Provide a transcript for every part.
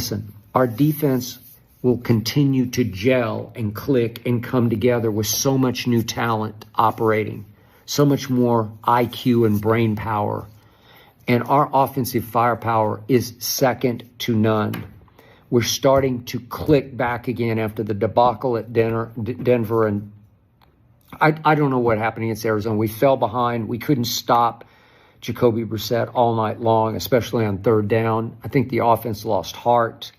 Listen, our defense will continue to gel and click and come together with so much new talent operating, so much more IQ and brain power. And our offensive firepower is second to none. We're starting to click back again after the debacle at Denver. And I don't know what happened against Arizona. We fell behind. We couldn't stop Jacoby Brissett all night long, especially on third down. I think the offense lost heart.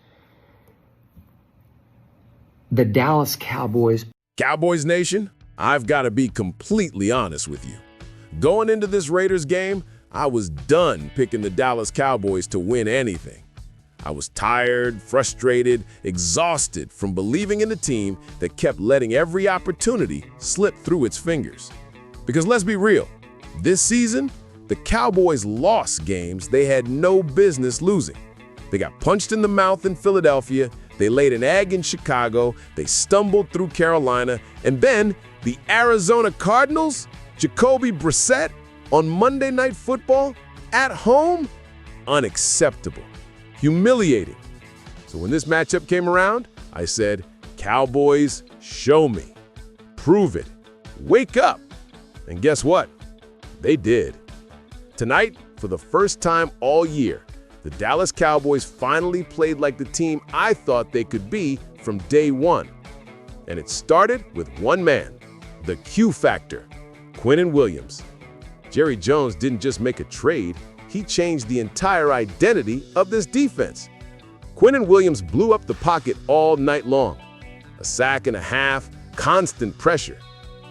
The Dallas Cowboys. Cowboys Nation, I've got to be completely honest with you. Going into this Raiders game, I was done picking the Dallas Cowboys to win anything. I was tired, frustrated, exhausted from believing in a team that kept letting every opportunity slip through its fingers. Because let's be real, this season, the Cowboys lost games they had no business losing. They got punched in the mouth in Philadelphia, they laid an egg in Chicago, they stumbled through Carolina, and then the Arizona Cardinals, Jacoby Brissett, on Monday Night Football, at home? Unacceptable. Humiliating. So when this matchup came around, I said, Cowboys, show me. Prove it. Wake up. And guess what? They did. Tonight, for the first time all year, the Dallas Cowboys finally played like the team I thought they could be from day one. And it started with one man, the Q factor, Quinnen Williams. Jerry Jones didn't just make a trade, he changed the entire identity of this defense. Quinnen Williams blew up the pocket all night long. A sack and a half, constant pressure.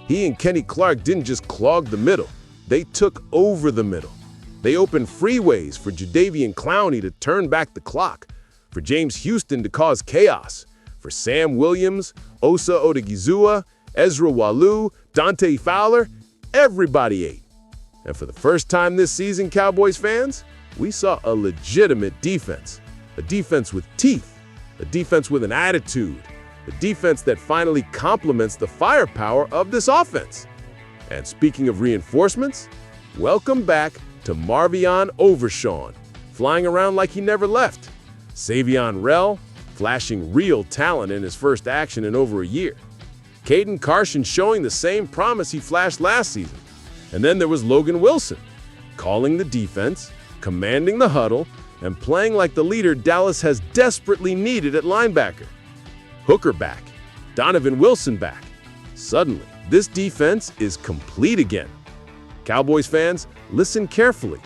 He and Kenny Clark didn't just clog the middle, they took over the middle. They opened freeways for Jadeveon Clowney to turn back the clock, for James Houston to cause chaos, for Sam Williams, Osa Odigizua, Ezra Walu, Dante Fowler, everybody ate. And for the first time this season, Cowboys fans, we saw a legitimate defense. A defense with teeth, a defense with an attitude, a defense that finally complements the firepower of this offense. And speaking of reinforcements, welcome back to Marvion Overshown, flying around like he never left. Savion Rell, flashing real talent in his first action in over a year. Caden Carson showing the same promise he flashed last season. And then there was Logan Wilson, calling the defense, commanding the huddle, and playing like the leader Dallas has desperately needed at linebacker. Hooker back, Donovan Wilson back. Suddenly, this defense is complete again. Cowboys fans, listen carefully.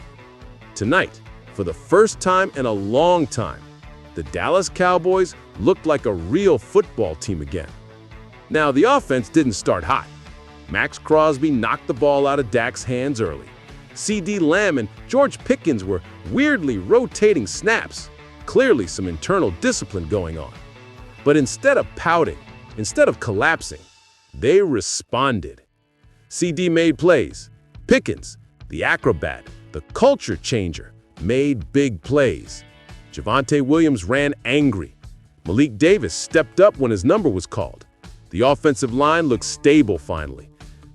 Tonight, for the first time in a long time, the Dallas Cowboys looked like a real football team again. Now, the offense didn't start hot. Max Crosby knocked the ball out of Dak's hands early. C.D. Lamb and George Pickens were weirdly rotating snaps, clearly some internal discipline going on. But instead of pouting, instead of collapsing, they responded. C.D. made plays. Pickens, the acrobat, the culture changer, made big plays. Javonte Williams ran angry. Malik Davis stepped up when his number was called. The offensive line looked stable finally.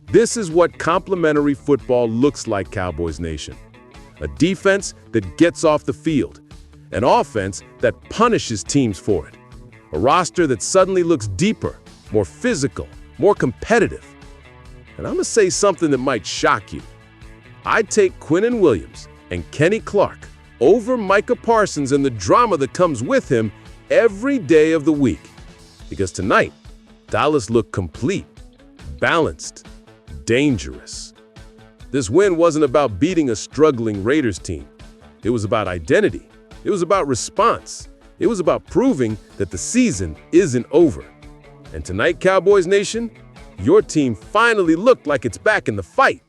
This is what complementary football looks like, Cowboys Nation. A defense that gets off the field. An offense that punishes teams for it. A roster that suddenly looks deeper, more physical, more competitive. And I'm going to say something that might shock you. I'd take Quinnen Williams and Kenny Clark over Micah Parsons and the drama that comes with him every day of the week. Because tonight, Dallas looked complete, balanced, dangerous. This win wasn't about beating a struggling Raiders team. It was about identity. It was about response. It was about proving that the season isn't over. And tonight, Cowboys Nation, your team finally looked like it's back in the fight.